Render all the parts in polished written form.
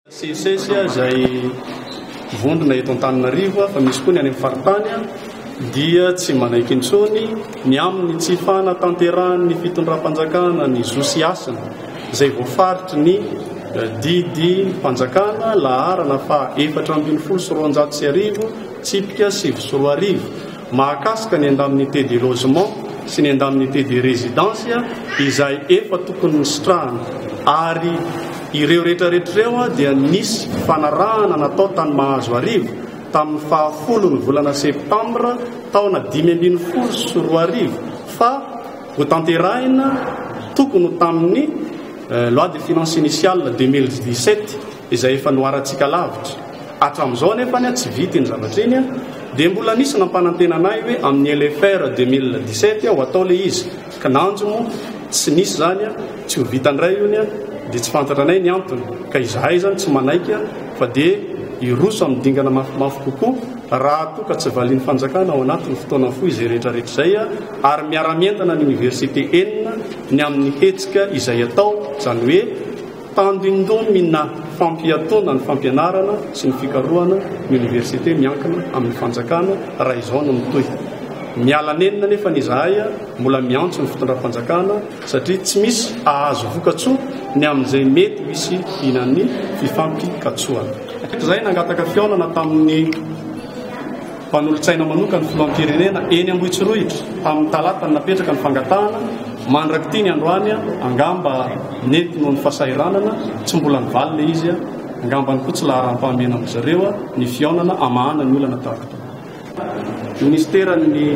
Sesesy izay vondrona eto Antananarivo fa misy koa ny any amin'ny faritany dia tsy manaiky intsony ny amin'ny tsy fanatanterahany fitondram-panjakana ny Josiasina izay voafaritry ny didy mpanjakana laharana fa 420 tsipika 7 mahakasika ny indemnité de logement sy ny indemnité de résidence izay efa tokony sitrahana ary ireo rehetrarehetrareo dia nisy fanarahana natao tany Mahazo Arivo tamin'ny 10 ny volana septambra taona 2014 fa ho tanterahina tokony tamin'ny loi de finances initiale 2017 izay efa noarantsika lavitra hatramin'izao nefa tsy vita ny zavatra iny dia mbola nisy nampanantenanay hoe amin'ny LFR 2017 ho atao le izy ka nanjo tsy nisy zany tsy ho vitandray io dia tsy fantatranay ny antony ka izahay zany tsy manaiky fa dia iroso amin'ny dingana mafimafy kokoa raha toa ka tsy valiany fanjakana ao anatin'ny fotoana fohy izay rehetrarehetra izay ary miara-mientana ny université enina ny amin'ny hetsika izay atao zany hoe tandindomina fampiatona ny fampianarana sy ny fikarohana ny université miankina amin'ny fanjakana raha izao no mitohy miala nenina nefa ny izahay mbola miantso ny fitondram-panjakana satria tsy misy ahazo vokatsoa ny amin'izay mety misy inan'ny fifampikatsoana. Izay nangataka fiaonana tamin'ny mpanolotsaina manokana ny filoham-pirenena eny Ambohitsirohitra tamin'ny talata napetraka ny fangatahana mandraky ny androany angamba nety noho ny fasairanana tsy mbola nivaly le izy angambany koa tsy laharam-pahamena amin'izareo ny fiaonana amahana ny olana tahaka Ministeran'ny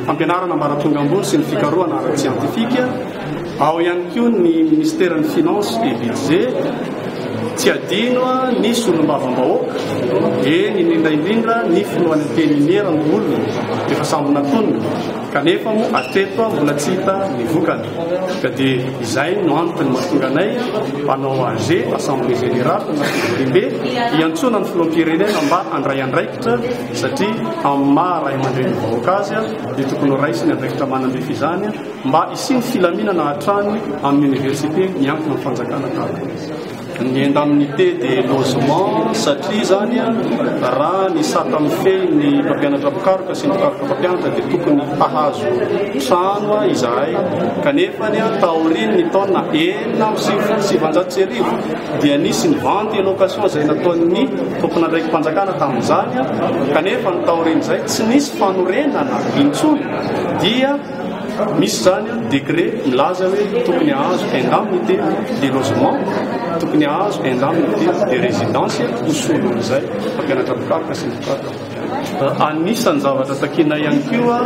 fampianarana ambaratonga ambony sy ny fikarohana ara-tsiantifika ao ihany koa ny Ministeran'ny finance et budget tsy adino ny solombavam-bahoaka eny indrindraindrindra ny filohan'ny teniniera ny olona efa samby natonina kanefa moa atreto mbola tsy hita ny vokany ka dia izay no antony mahatonga anay mpanao AG assemblée générale na lehibe iantsona ny filoham-pirenena mba andray andraikitra satria amin'ny maha ray aman-dreny vahoaka azy dia tokony ho raisiny andraikitra manandrefy izany mba isiny filaminana hatrany amin'ny université miankina amin'ny fanjakana tahaka ny indemnité de logement satria zany raha ny sata mifehy ny mpampianatra mikaroka sy ny mikaroka mpampianatra dia tokony hahazo trano izahay kanefa taoriny ny taona 770 dia nisy ny vente location izay nataon'ny tompona andraiky mpanjakana tamin'izany kanefa ny taoriny izay tsy nisy fanorenana intsony dia misy zany décret milaza hoe tokony ahazo indemnité de logement tokony ahazo indemnité de résidence hosolony izay mpampianatra mikaroka sy ny mikaroka anisan'ny zavatra takina ihany koa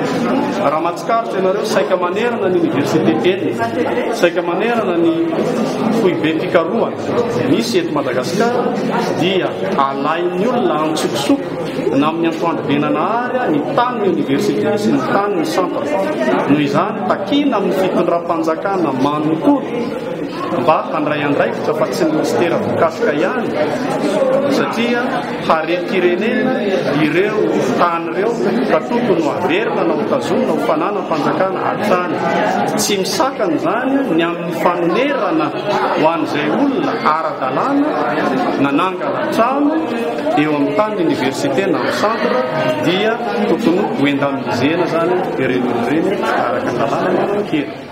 raha matsikaritra ianareo saika manerana ny université enina saika manerana ny foibe fikarohana misy eto Madagasikara dia alain'ny olona antsokosoko na amin'ny antoandro benanahary ny tany université sy ny tany ny centre noho izany takina amin'ny fitondram-panjakana manontolo mba handray andraikitra fa tsy ny ministera voakasika ihany satria harem-pirenena ireo tany ireo ka tokony ho averina na ho tazomina ho fanana mpanjakana hatrany tsy misakana zany ny amin'ny fanonerana ho an'izay olona ara-dalàna nanangana trano eo amin'ny tany université na amin'ny centre dia tokony ho indemnisena zany ireny araka dalàna kely